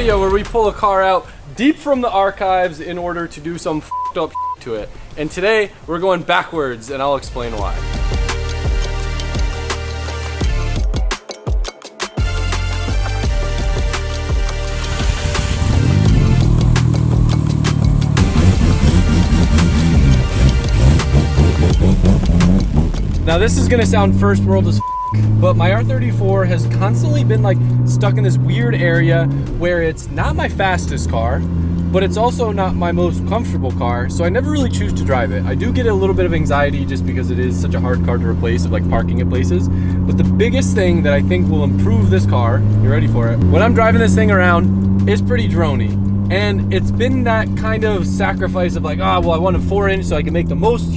video where we pull a car out deep from the archives in order to do some f***ed up to it. And today we're going backwards, and I'll explain why. Now this is gonna sound first world as but my R34 has constantly been like stuck in this weird area where it's not my fastest car, but it's also not my most comfortable car, so I never really choose to drive it. I do get a little bit of anxiety just because it is such a hard car to replace, of like parking at places. But the biggest thing that I think will improve this car, you ready for it? When I'm driving this thing around, it's pretty drony. And it's been that kind of sacrifice of like, oh, well, I want a 4-inch so I can make the most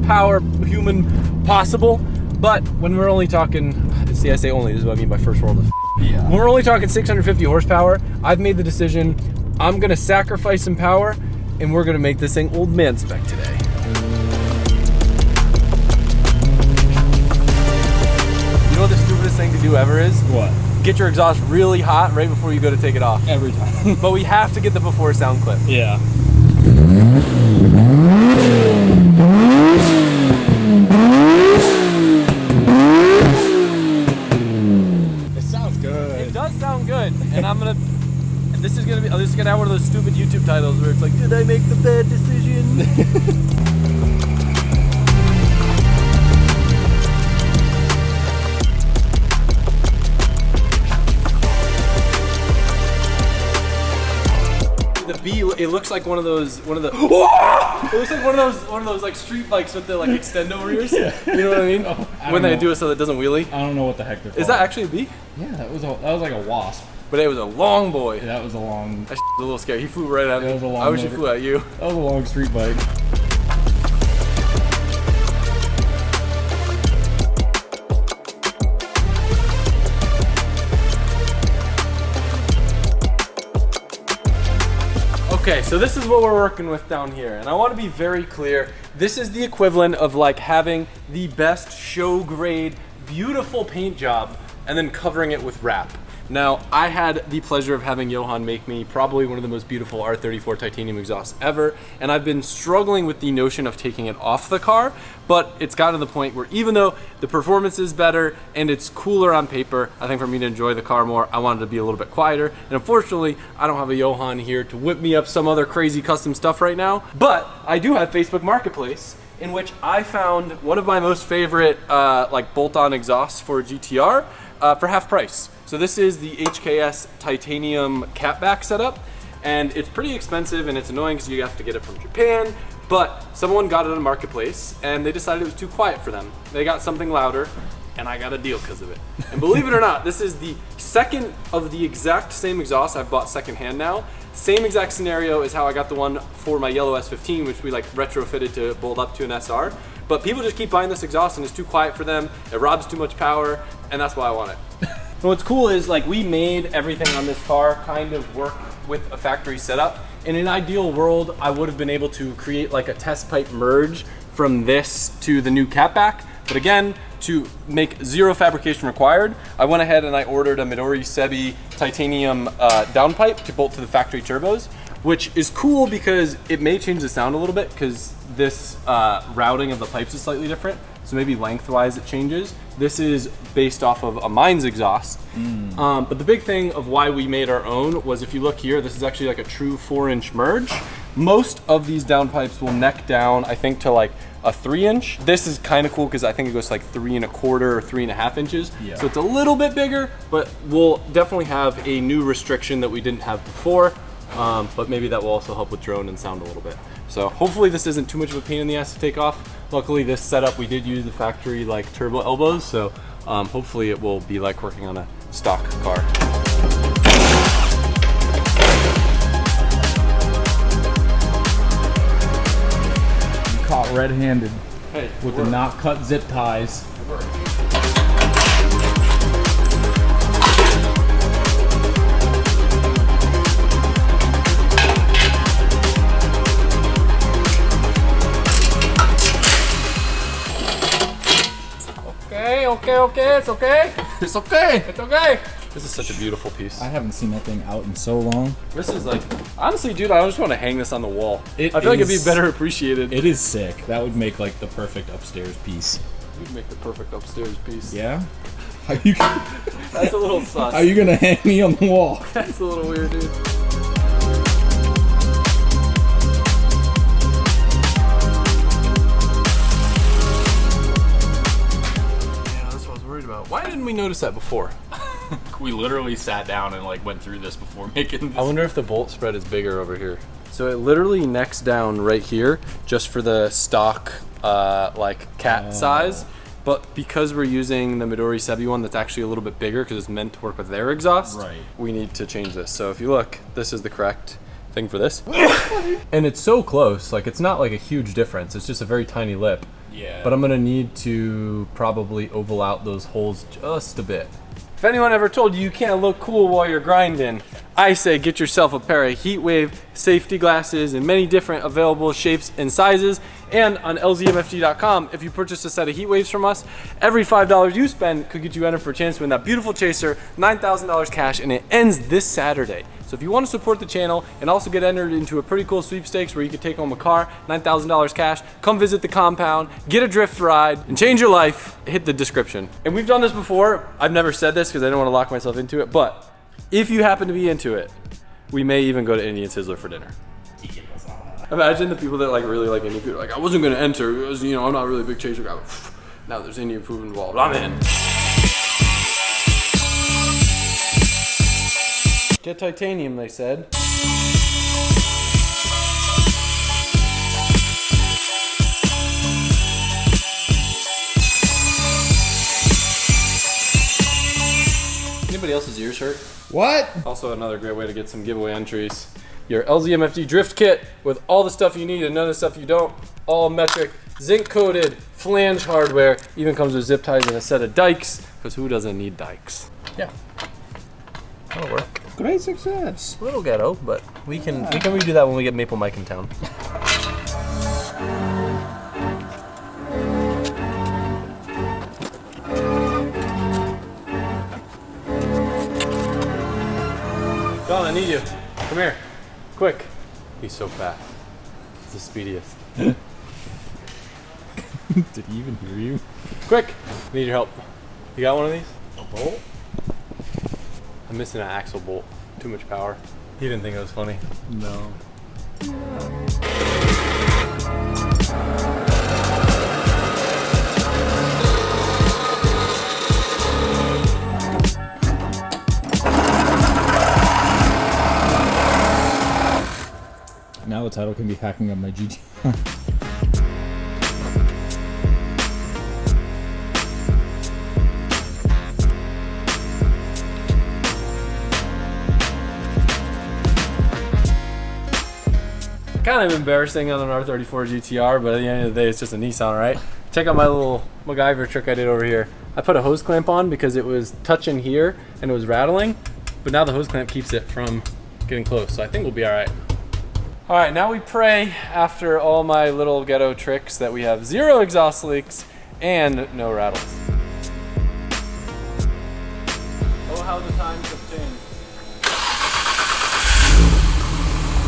power human possible. But when we're only talking, see, I say only, this is what I mean by first world. Yeah. When we're only talking 650 horsepower, I've made the decision, I'm gonna sacrifice some power and we're gonna make this thing old man spec today. You know what the stupidest thing to do ever is? What? Get your exhaust really hot right before you go to take it off. Every time. But we have to get the before sound clip. Yeah. It sounds good. It does sound good. And this is gonna have one of those stupid YouTube titles where it's like, did I make the bad decision? The B, it looks like one of those it looks like one of those like street bikes with the like extendo rears. Yeah. You know what I mean? When they do it so that it doesn't wheelie. I don't know what the heck they're called. Is that actually a B? Yeah, that was like a wasp. But it was a long boy. Yeah, that was a long. That was a little scary. He flew right at me. That was a long I wish he flew at you. That was a long street bike. Okay, so this is what we're working with down here, and I want to be very clear. This is the equivalent of like having the best show grade, beautiful paint job, and then covering it with wrap. Now, I had the pleasure of having Johan make me probably one of the most beautiful R34 titanium exhausts ever, and I've been struggling with the notion of taking it off the car, but it's gotten to the point where even though the performance is better and it's cooler on paper, I think for me to enjoy the car more, I wanted to be a little bit quieter. And unfortunately, I don't have a Johan here to whip me up some other crazy custom stuff right now, but I do have Facebook Marketplace, in which I found one of my most favorite like bolt-on exhausts for a GTR for half price. So this is the HKS titanium catback setup, and it's pretty expensive and it's annoying because you have to get it from Japan, but someone got it on Marketplace and they decided it was too quiet for them. They got something louder and I got a deal because of it. And believe it or not, this is the second of the exact same exhaust I've bought secondhand now. Same exact scenario as how I got the one for my yellow S15, which we like retrofitted to bolt up to an SR. But people just keep buying this exhaust and it's too quiet for them. It robs too much power, and that's why I want it. And what's cool is like we made everything on this car kind of work with a factory setup. In an ideal world, I would have been able to create like a test pipe merge from this to the new catback. But again, to make zero fabrication required, I went ahead and I ordered a Midori Sebi titanium downpipe to bolt to the factory turbos, which is cool because it may change the sound a little bit because this routing of the pipes is slightly different. So maybe lengthwise it changes. This is based off of a Mines exhaust. But the big thing of why we made our own was, if you look here, this is actually like a true 4-inch merge. Most of these downpipes will neck down, I think, to like a 3-inch. This is kind of cool because I think it goes to like 3 1/4 or 3.5 inches. Yeah. So it's a little bit bigger, but we'll definitely have a new restriction that we didn't have before. But maybe that will also help with drone and sound a little bit. So hopefully this isn't too much of a pain in the ass to take off. Luckily this setup, we did use the factory like turbo elbows, so hopefully it will be like working on a stock car. Caught red-handed with the not cut zip ties. Okay, it's okay. It's okay. It's okay. This is such a beautiful piece. I haven't seen that thing out in so long. This is like, honestly, dude, I just want to hang this on the wall. I feel like it'd be better appreciated. It is sick. That would make like the perfect upstairs piece. You'd make the perfect upstairs piece. Yeah? How you That's a little sus. How are you gonna hang me on the wall? That's a little weird, dude. Why didn't we notice that before? We literally sat down and like went through this before making this. I wonder if the bolt spread is bigger over here. So it literally necks down right here just for the stock like cat size. But because we're using the Midori Sebi one that's actually a little bit bigger because it's meant to work with their exhaust, right, we need to change this. So if you look, this is the correct thing for this. And it's so close, like it's not like a huge difference. It's just a very tiny lip. Yeah. But I'm gonna need to probably oval out those holes just a bit. If anyone ever told you can't look cool while you're grinding, I say get yourself a pair of Heatwave safety glasses in many different available shapes and sizes. And on lzmfg.com, if you purchase a set of Heatwaves from us, every $5 you spend could get you entered for a chance to win that beautiful chaser, $9,000 cash, and it ends this Saturday. So if you want to support the channel and also get entered into a pretty cool sweepstakes where you could take home a car, $9,000 cash, come visit the compound, get a drift ride, and change your life, hit the description. And we've done this before. I've never said this because I don't want to lock myself into it, but if you happen to be into it, we may even go to Indian Sizzler for dinner. Imagine the people that like really like Indian food. Like, I wasn't gonna enter because, you know, I'm not really a big chaser guy. Now there's Indian food involved. I'm in. Get titanium, they said. Anybody else's ears hurt? What? Also another great way to get some giveaway entries. Your LZMFD drift kit with all the stuff you need and none of the stuff you don't. All metric, zinc coated, flange hardware. Even comes with zip ties and a set of dikes, because who doesn't need dikes? Yeah, that'll work. Great success. A little ghetto, but we can redo that when we get Maple Mike in town. John, I need you. Come here. Quick. He's so fast. He's the speediest. Did he even hear you? Quick. I need your help. You got one of these? A bolt? I'm missing an axle bolt. Too much power. He didn't think it was funny. No. Now the title can be hacking up my GTR. Kind of embarrassing on an R34 GTR, but at the end of the day, it's just a Nissan, right? Check out my little MacGyver trick I did over here. I put a hose clamp on because it was touching here and it was rattling, but now the hose clamp keeps it from getting close, so I think we'll be all right. All right, now we pray after all my little ghetto tricks that we have 0 exhaust leaks and no rattles. Oh, how the times have changed.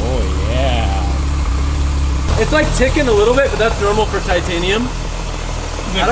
Oh yeah. It's like ticking a little bit, but that's normal for titanium. I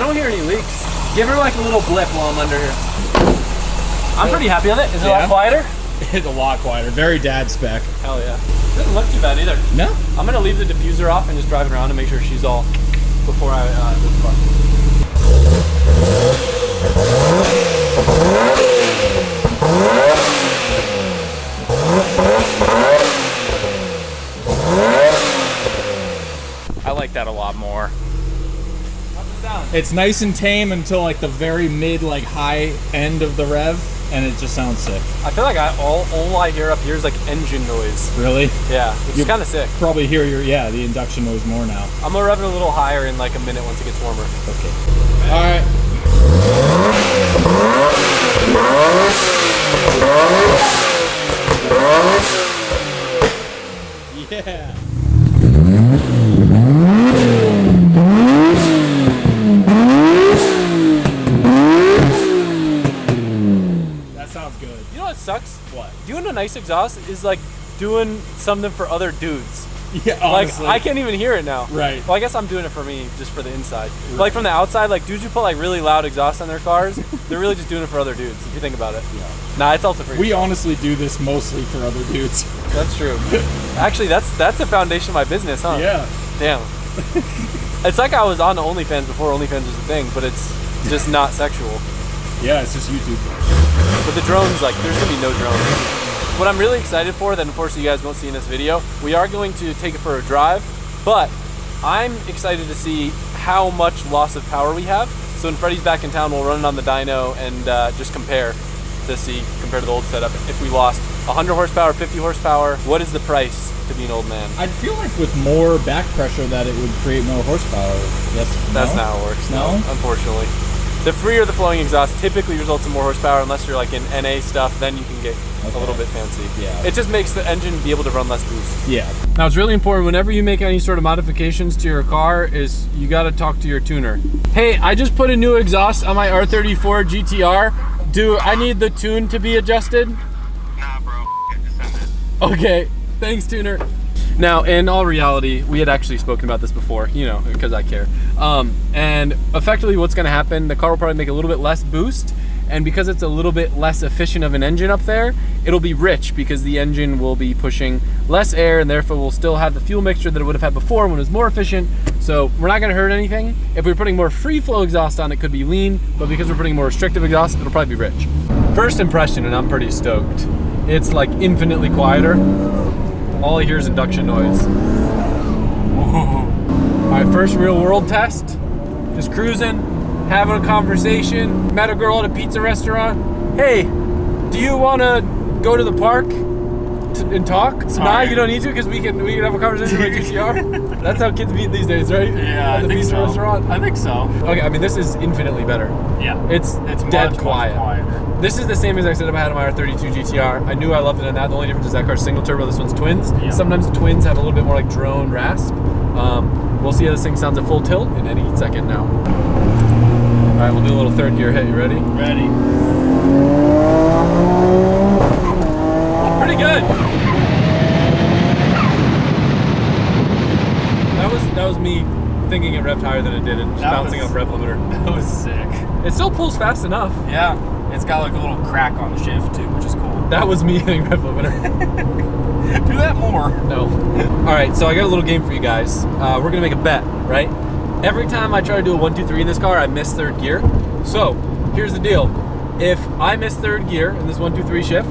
don't hear any leaks. Give her like a little blip while I'm under here. I'm pretty happy with it. Is it a lot quieter? It's a lot quieter. Very dad spec. Hell yeah. Doesn't look too bad either. No? I'm gonna leave the diffuser off and just drive it around to make sure she's all before I do the car. I like that a lot more. How's it sound? It's nice and tame until like the very mid, like high end of the rev, and it just sounds sick. I feel like all I hear up here is like engine noise. Really? Yeah, which is kind of sick. Probably hear the induction noise more now. I'm gonna rev it a little higher in like a minute once it gets warmer. Okay. All right. Yeah. nice exhaust is like doing something for other dudes. Yeah, honestly. Like I can't even hear it now. Right. Well, I guess I'm doing it for me, just for the inside. Right. Like from the outside, like dudes who put like really loud exhaust on their cars, they're really just doing it for other dudes. If you think about it. Yeah. Nah, it's also for We honestly do this mostly for other dudes. That's true. Actually, that's the foundation of my business, huh? Yeah. Damn. It's like I was on the OnlyFans before OnlyFans was a thing, but it's just not sexual. Yeah, it's just YouTube. But the drones, like, there's gonna be no drones. What I'm really excited for, that unfortunately you guys won't see in this video, we are going to take it for a drive, but I'm excited to see how much loss of power we have. So when Freddie's back in town, we'll run it on the dyno and just compare to see, compared to the old setup. If we lost 100 horsepower, 50 horsepower, what is the price to be an old man? I feel like with more back pressure that it would create more horsepower. Yes. That's not how it works. No? Unfortunately. The freer the flowing exhaust typically results in more horsepower unless you're like in NA stuff, then you can get a little bit fancy. Yeah. It just makes the engine be able to run less boost. Yeah. Now it's really important whenever you make any sort of modifications to your car is you gotta talk to your tuner. Hey, I just put a new exhaust on my R34 GTR. Do I need the tune to be adjusted? Nah, bro. Just send it. Okay, thanks tuner. Now, in all reality, we had actually spoken about this before, you know, because I care. And effectively what's gonna happen, the car will probably make a little bit less boost, and because it's a little bit less efficient of an engine up there, it'll be rich because the engine will be pushing less air and therefore will still have the fuel mixture that it would have had before when it was more efficient. So we're not gonna hurt anything. If we're putting more free flow exhaust on, it could be lean, but because we're putting more restrictive exhaust, it'll probably be rich. First impression, and I'm pretty stoked. It's like infinitely quieter. All I hear is induction noise. All right, first real world test. Just cruising, having a conversation. Met a girl at a pizza restaurant. Hey, do you want to go to the park and talk? Nah, you don't need to because we can have a conversation with GTR. That's how kids meet these days, right? Yeah, at the pizza restaurant. I think so. Okay, I mean this is infinitely better. Yeah. It's dead much quiet. quieter. This is the same exact setup I had on my R32 GTR. I knew I loved it in that. The only difference is that car's single turbo, this one's twins. Yeah. Sometimes the twins have a little bit more like drone rasp. We'll see how this thing sounds at full tilt in any second now. All right, we'll do a little third gear hit. You ready? Ready. Pretty good. That was me thinking it revved higher than it did and just bouncing off rev limiter. That was sick. It still pulls fast enough. Yeah. It's got like a little crack on the shift too, which is cool. That was me hitting rev limiter. Do that more. No. All right, so I got a little game for you guys. We're gonna make a bet, right? Every time I try to do a 1, 2, 3 in this car, I miss third gear. So here's the deal. If I miss third gear in this 1, 2, 3 shift,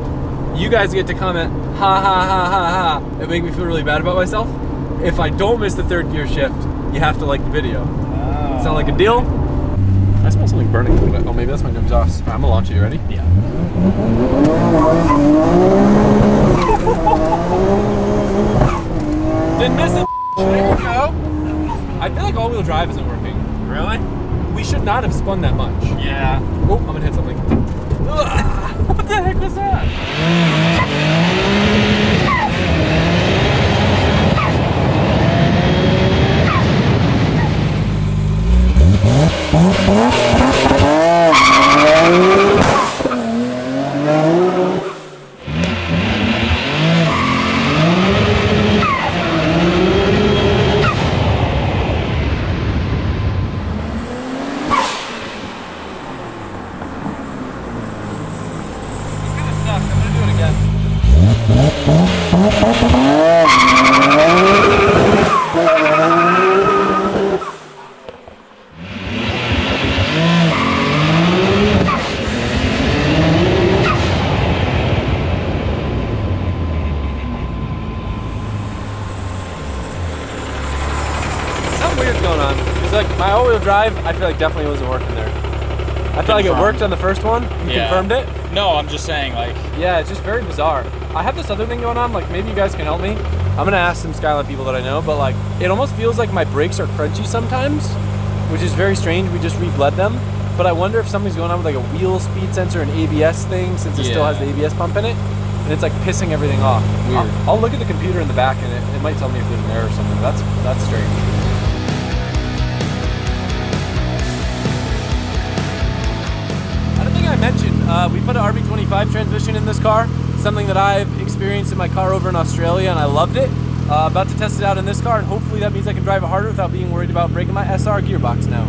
you guys get to comment, ha ha ha ha ha, and make me feel really bad about myself. If I don't miss the third gear shift, you have to like the video. Oh. Sound like a deal? I smell something burning a little bit. Oh, maybe that's my new exhaust. All right, I'm gonna launch it. You ready? Yeah. Didn't miss it. There you go. I feel like all-wheel drive isn't working. Really? We should not have spun that much. Yeah. Oh, I'm gonna hit something. What the heck was that? My all-wheel drive, I feel like definitely wasn't working there. I feel like it worked on the first one. You confirmed it? No, I'm just saying, like... Yeah, it's just very bizarre. I have this other thing going on, like maybe you guys can help me. I'm gonna ask some Skyline people that I know, but like, it almost feels like my brakes are crunchy sometimes, which is very strange. We just rebled them. But I wonder if something's going on with like a wheel speed sensor and ABS thing, since it still has the ABS pump in it. And it's like pissing everything off. Weird. I'll look at the computer in the back and it might tell me if there's an error or something. That's strange. I mentioned we put an RB25 transmission in this car. something that I've experienced in my car over in Australia, and I loved it. About to test it out in this car, and hopefully that means I can drive it harder without being worried about breaking my SR gearbox now.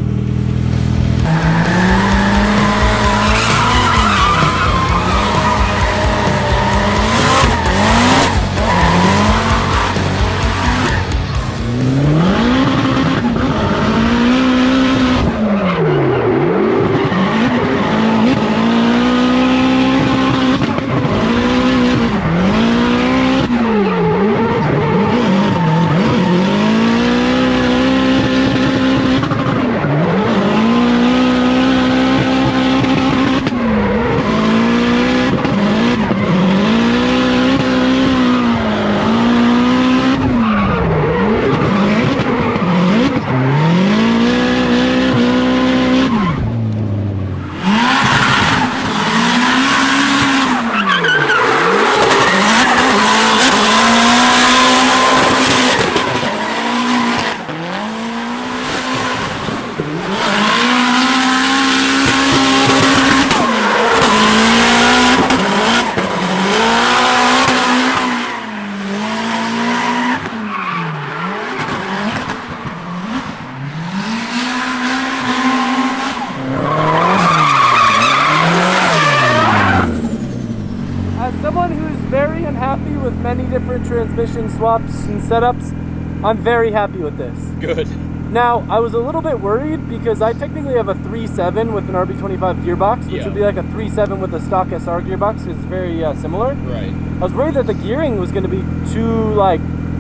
With many different transmission swaps and setups, I'm very happy with this. Good. Now, I was a little bit worried because I technically have a 3.7 with an RB25 gearbox, which would be like a 3.7 with a stock SR gearbox. It's very similar. Right. I was worried that the gearing was going to be too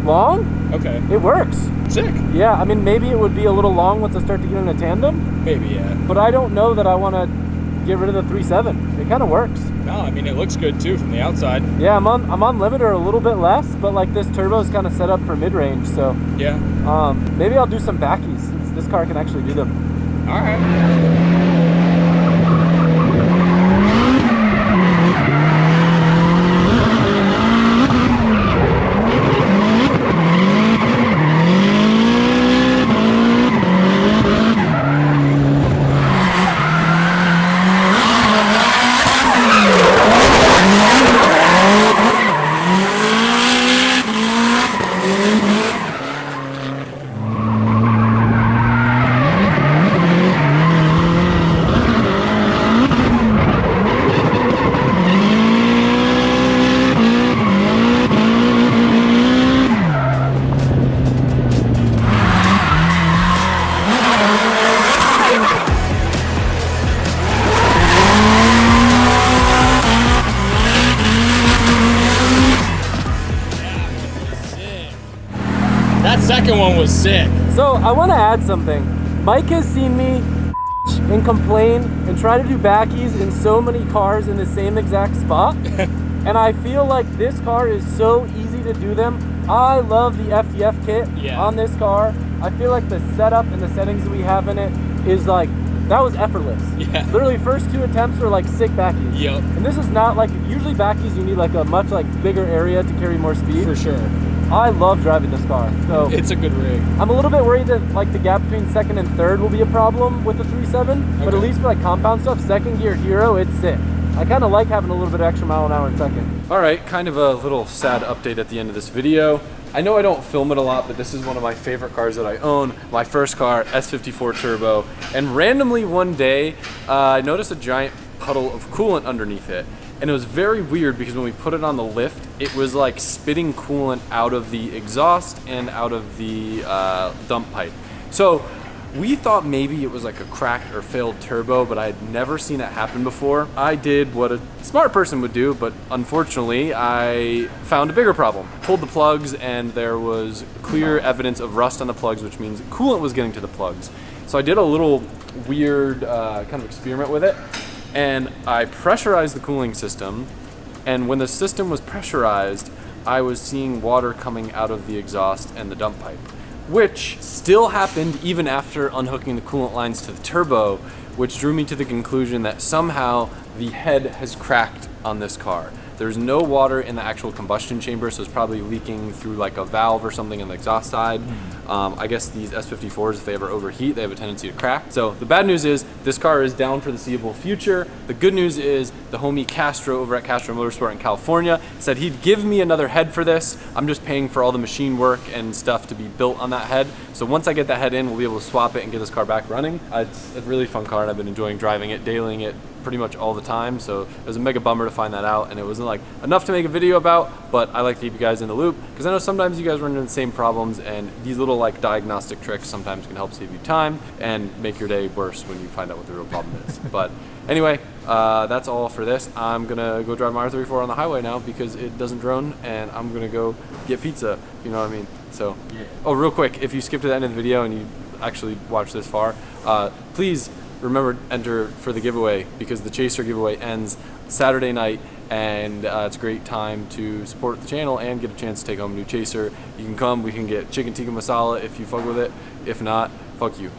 long. Okay. It works. Sick. Yeah, I mean, maybe it would be a little long once I start to get in a tandem. Maybe, yeah. But I don't know that I want to get rid of the 3.7. It kind of works. No, I mean, it looks good too from the outside. Yeah, I'm on limiter a little bit less, but like this turbo is kind of set up for mid-range, so yeah. Maybe I'll do some backies since this car can actually do them. All right. That second one was sick. So I want to add something. Mike has seen me and complain and try to do backies in so many cars in the same exact spot. And I feel like this car is so easy to do them. I love the FDF kit on this car. I feel like the setup and the settings that we have in it is like, that was effortless. Yeah. Literally first 2 attempts were like sick backies. Yep. And this is not like, usually backies you need like a much like bigger area to carry more speed. For sure. I love driving this car. So it's a good rig. I'm a little bit worried that like the gap between second and third will be a problem with the 3.7, but at least for like compound stuff, second gear hero, it's sick. I kind of like having a little bit of extra mile an hour in second. All right, kind of a little sad update at the end of this video. I know I don't film it a lot, but this is one of my favorite cars that I own. My first car, S54 Turbo. And randomly one day, I noticed a giant puddle of coolant underneath it. And it was very weird because when we put it on the lift, it was like spitting coolant out of the exhaust and out of the dump pipe. So we thought maybe it was like a cracked or failed turbo, but I had never seen it happen before. I did what a smart person would do, but unfortunately I found a bigger problem. Pulled the plugs and there was clear evidence of rust on the plugs, which means coolant was getting to the plugs. So I did a little weird kind of experiment with it. And I pressurized the cooling system, and when the system was pressurized, I was seeing water coming out of the exhaust and the dump pipe, which still happened even after unhooking the coolant lines to the turbo, which drew me to the conclusion that somehow the head has cracked on this car. There's no water in the actual combustion chamber, so it's probably leaking through like a valve or something in the exhaust side. I guess these S54s, if they ever overheat, they have a tendency to crack. So the bad news is this car is down for the seeable future. The good news is the homie Castro over at Castro Motorsport in California said he'd give me another head for this. I'm just paying for all the machine work and stuff to be built on that head. So once I get that head in, we'll be able to swap it and get this car back running. It's a really fun car, and I've been enjoying driving it, dailying it pretty much all the time. So it was a mega bummer to find that out, and it wasn't like enough to make a video about, but I like to keep you guys in the loop because I know sometimes you guys run into the same problems, and these little like diagnostic tricks sometimes can help save you time and make your day worse when you find out what the real problem is. But anyway, that's all for this. I'm gonna go drive my R34 on the highway now because it doesn't drone, and I'm gonna go get pizza, you know what I mean? So, yeah. Oh, real quick, if you skip to the end of the video and you actually watch this far, please remember to enter for the giveaway because the Chaser giveaway ends Saturday night, and it's a great time to support the channel and get a chance to take home a new Chaser. You can come, we can get chicken tikka masala if you fuck with it. If not, fuck you.